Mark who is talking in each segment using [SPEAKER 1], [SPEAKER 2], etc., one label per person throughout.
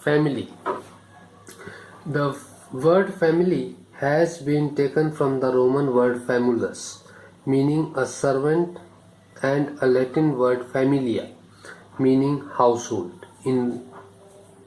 [SPEAKER 1] Family. The word family has been taken from the Roman word famulus, meaning a servant, and a Latin word familia, meaning household. In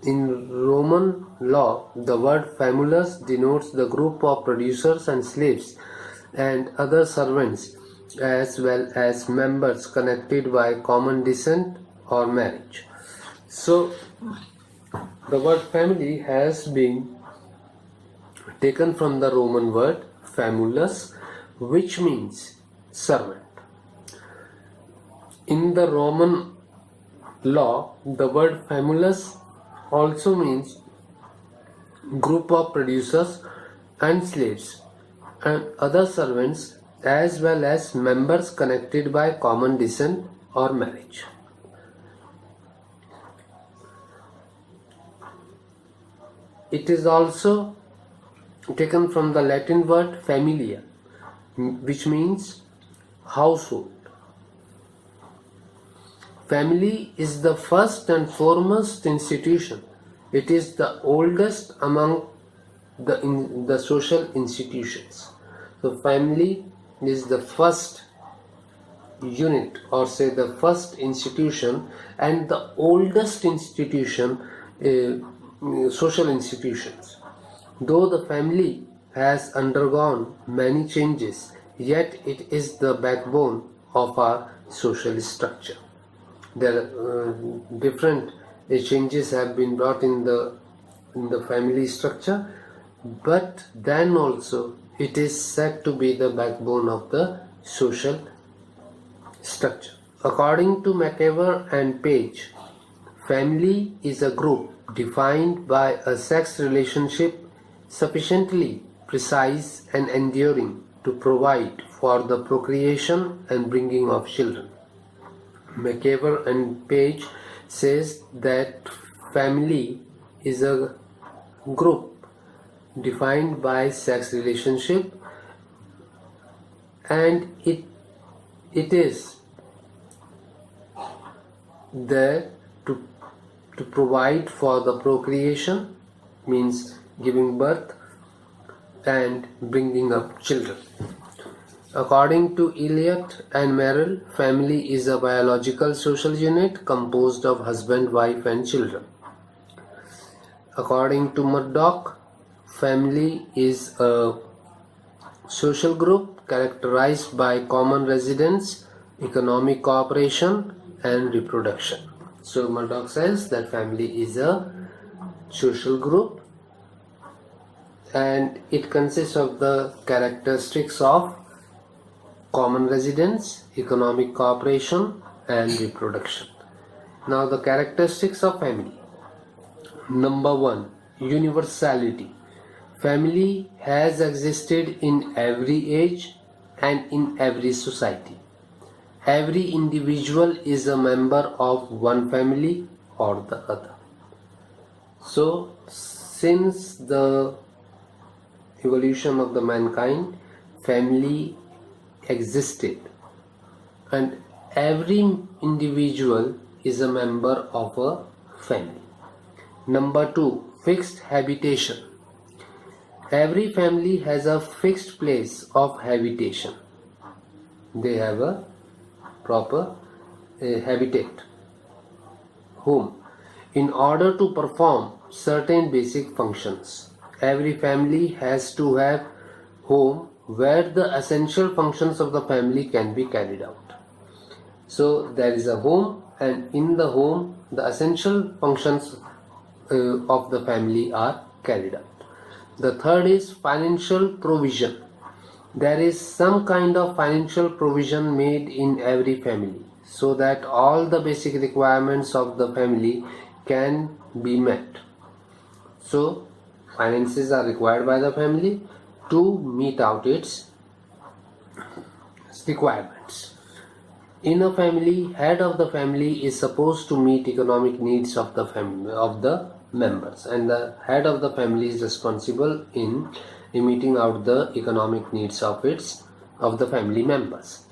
[SPEAKER 1] Roman law, the word famulus denotes the group of producers and slaves and other servants, as well as members connected by common descent or marriage. So, the word family has been taken from the Roman word famulus, which means servant. In the Roman law, the word famulus also means group of producers and slaves and other servants, as well as members connected by common descent or marriage. It is also taken from the Latin word familia, which means household. Family is the first and foremost institution. It is the oldest among the social institutions. So family is the first unit, or say the first institution, and the oldest institution, social institutions. Though the family has undergone many changes, yet it is the backbone of our social structure. There are different changes have been brought in the family structure, but then also it is said to be the backbone of the social structure. According to McEver and Page, family is a group defined by a sex relationship sufficiently precise and enduring to provide for the procreation and bringing of children. McEver and Page says that family is a group defined by sex relationship, and it is there to provide for the procreation, means giving birth and bringing up children. According to Eliot and Merrill, family is a biological social unit composed of husband, wife, and children. According to Murdoch, family is a social group characterized by common residence, economic cooperation, and reproduction. So Murdoch says that family is a social group and it consists of the characteristics of common residence, economic cooperation, and reproduction. Now the characteristics of family. Number 1, universality. Family has existed in every age and in every society. Every individual is a member of one family or the other. So since the evolution of the mankind, family existed and every individual is a member of a family. Number 2, fixed habitation. Every family has a fixed place of habitation. They have a proper habitat, home, in order to perform certain basic functions. Every family has to have home where the essential functions of the family can be carried out. So there is a home, and in the home the essential functions of the family are carried out. The third is financial provision. There is some kind of financial provision made in every family so that all the basic requirements of the family can be met. So finances are required by the family to meet out its requirements. In a family, head of the family is supposed to meet economic needs of the family, of the members, and the head of the family is responsible in meeting out the economic needs of the family members.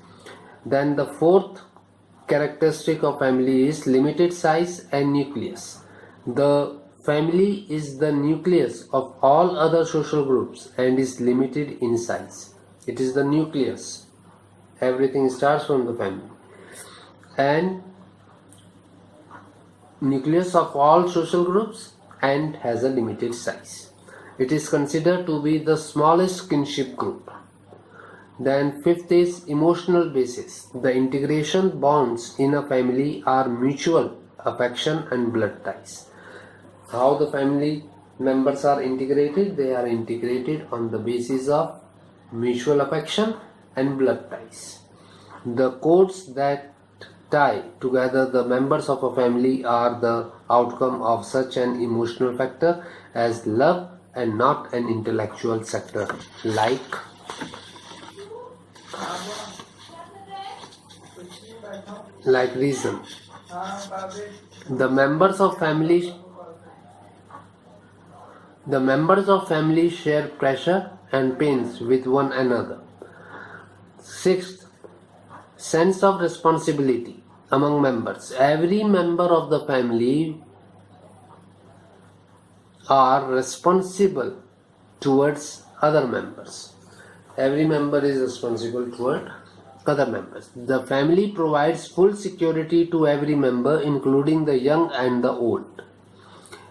[SPEAKER 1] Then the fourth characteristic of family is limited size and nucleus. The family is the nucleus of all other social groups and is limited in size. It is the nucleus. Everything starts from the family. And nucleus of all social groups and has a limited size. It is considered to be the smallest kinship group. Then fifth is emotional basis. The integration bonds in a family are mutual affection and blood ties. How the family members are integrated? They are integrated on the basis of mutual affection and blood ties. The codes that tie together the members of a family are the outcome of such an emotional factor as love and not an intellectual sector like reason. The members of family share pressure and pains with one another. Sixth, sense of responsibility among members. Every member of the family are responsible towards other members. Every member is responsible toward other members. The family provides full security to every member, including the young and the old.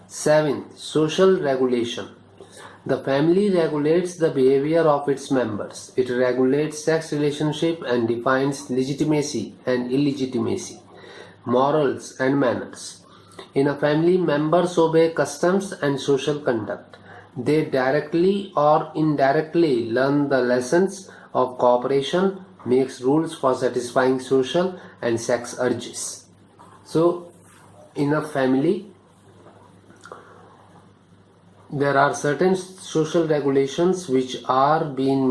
[SPEAKER 1] Seventh, social regulation. The family regulates the behavior of its members. It regulates sex relationship and defines legitimacy and illegitimacy, morals and manners. In a family, members obey customs and social conduct. They directly or indirectly learn the lessons of cooperation, makes rules for satisfying social and sex urges. So, in a family, there are certain social regulations which are being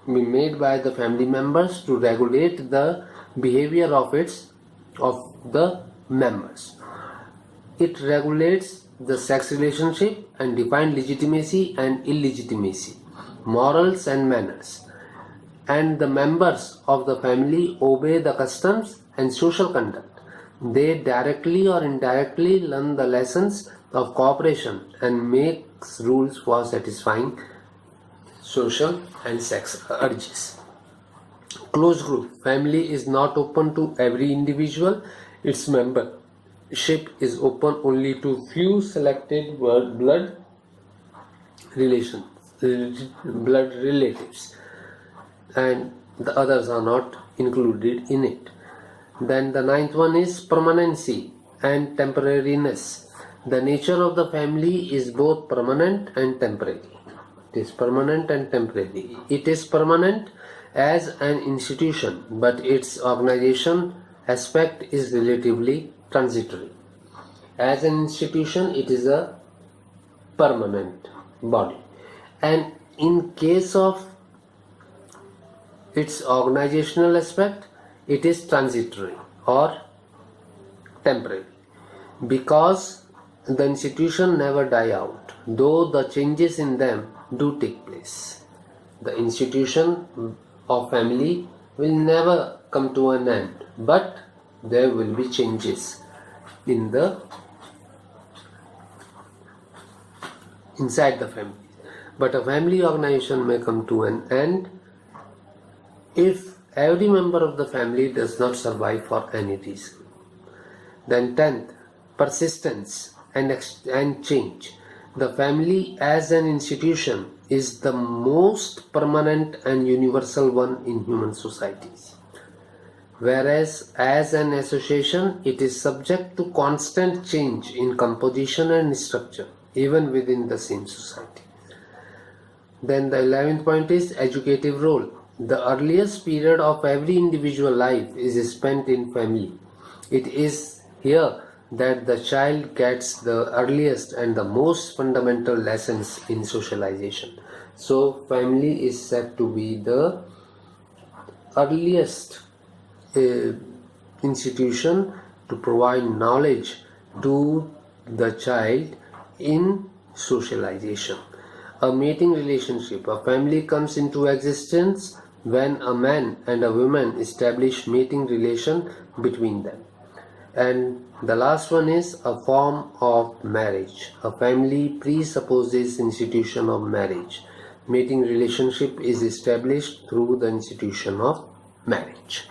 [SPEAKER 1] made by the family members to regulate the behavior of the members. It regulates the sex relationship and defines legitimacy and illegitimacy, morals and manners. And the members of the family obey the customs and social conduct. They directly or indirectly learn the lessons of cooperation and makes rules for satisfying social and sex urges. Close group. Family is not open to every individual. Its membership is open only to few selected blood relatives, and the others are not included in it. Then the ninth one is permanency and temporariness. The nature of the family is both permanent and temporary. It is permanent and temporary. It is permanent as an institution, but its organization aspect is relatively transitory. As an institution, it is a permanent body. And in case of its organizational aspect, it is transitory or temporary, because the institution never die out, though the changes in them do take place. The institution of family will never come to an end, but there will be changes inside the family. But a family organization may come to an end if every member of the family does not survive for any reason. Then 10th, persistence and change. The family as an institution is the most permanent and universal one in human societies. Whereas as an association, it is subject to constant change in composition and structure, even within the same society. Then the 11th point is educative role. The earliest period of every individual life is spent in family. It is here that the child gets the earliest and the most fundamental lessons in socialization. So family is said to be the earliest institution to provide knowledge to the child in socialization. A mating relationship, a family comes into existence when a man and a woman establish mating relation between them. And the last one is a form of marriage. A family presupposes institution of marriage. Mating relationship is established through the institution of marriage.